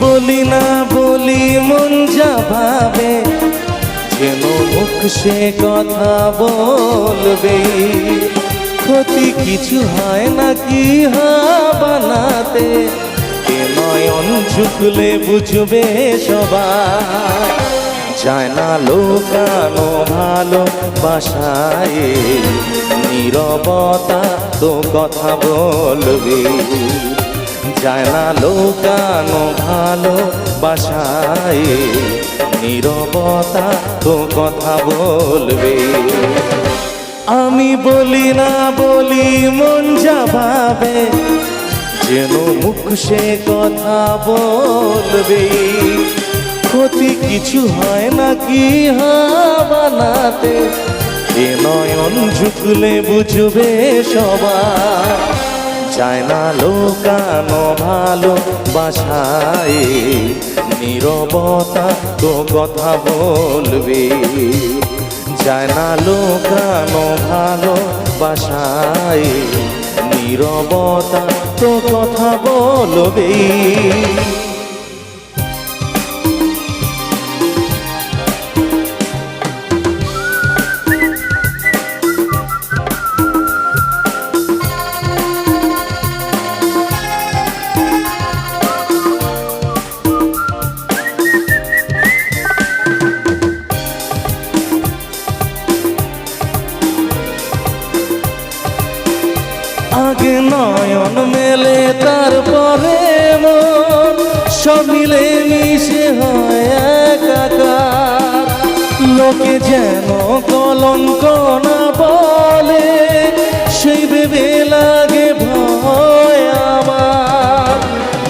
বলি না বলি মন যা ভাবে, যেন মুখ সে কথা বলবে। ক্ষতি কিছু হয় নাকি বানাতে, এ নয়ন ঝুঁকলে বুঝবে সবাই। যায় না লোকানো ভালোবাসায়, নীরবতা তো কথা বলবে। যায় না লোকানো ভালোবাসায়, নীরবতা তো কথা বলবে। আমি বলি না বলি মন যা ভাবে, যেন মুখ সে কথা বলবে। ক্ষতি কিছু হয় নাকি বানাতে, এ নয়ন ঝুঁকলে বুঝবে সবাই। যায় না লোকানো ভালোবাসায়, নীরবতা তো কথা বলবে। যায় না লোকানো ভালোবাসায়, নীরবতা তো কথা বলবে। আগে নয়ন মেলে তারপরে মন, সব মিলে মিশে হয় একাকার। লোকে যেন কলঙ্ক না বলে, সেই ভেবে লাগে ভয় আমার।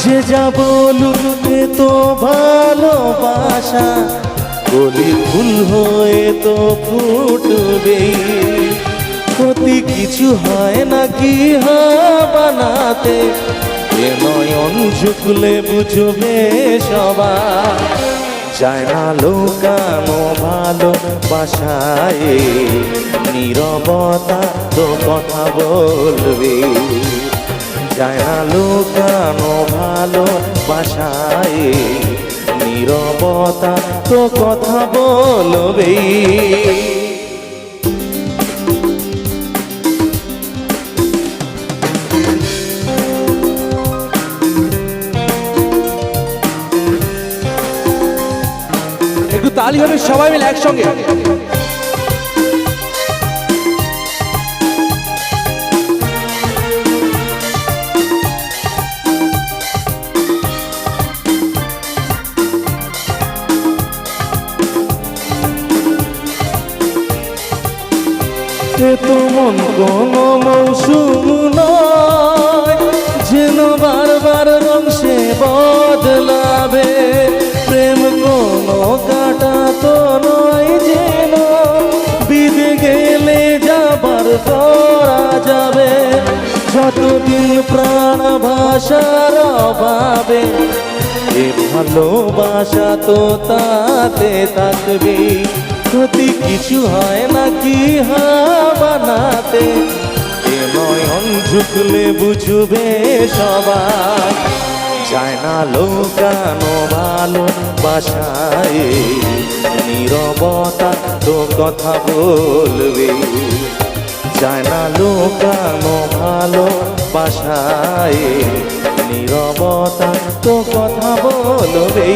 যে যা বলুক এ তো ভালোবাসা, কলি ফুল হয়ে তো ফুটবে। ক্ষতি কিছু হয় নাকি বানাতে, এ নয়ন ঝুঁকলে বুঝবে সবাই। যায় না লোকানো ভালোবাসায়, নীরবতা তো কথা বলবে। যায় না লোকানো ভালোবাসায়, নীরবতা তো কথা বলবে। একটু তালি হবে সবাই মিলে একসঙ্গে। এ তো মন কোনো মৌসুম নয়, যেন বারবার রং সে বদলাবে। প্রেম কোনো কাটা তো নয়, যেন বিদে গেলে যাবার করা যাবে। যতদিন প্রাণ ভাষার অভাবে, এ ভালোবাসা তো তাতে থাকবে। ক্ষতি কিছু হয় নাকি বানাতে, এ নয়ন ঝুঁকলে বুঝবে সবাই। যায় না লোকানো ভালোবাসায়, নীরবতা তো কথা বলবে। যায় না লোকানো ভালোবাসায়, নীরবতা তো কথা বলবে।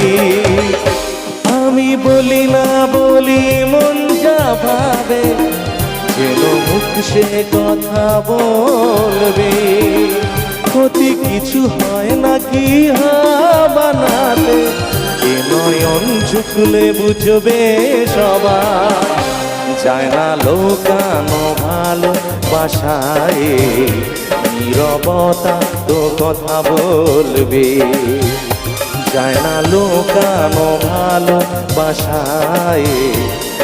আমি বলি না বলি মন যা ভাবে, যেন মুখ সে কথা বলবে। ক্ষতি কিছু হয় নাকি বানাতে, এ নয়ন ঝুঁকলে বুঝবে সবাই। যায় না লোকানো ভালোবাসায়, নীরবতা তো কথা বলবে। যায় না লোকানো ভালোবাসায়,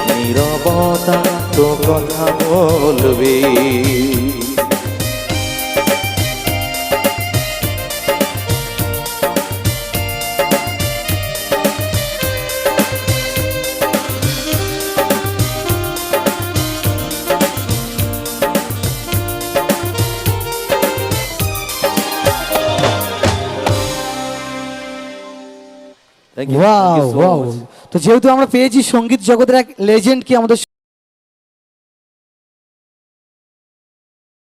নীরবতা তো কথা বলবে। Thank you. Thank wow you so wow much. তো যেহেতু আমরা পেয়েছি সঙ্গীত জগতের এক লেজেন্ড কি আমাদের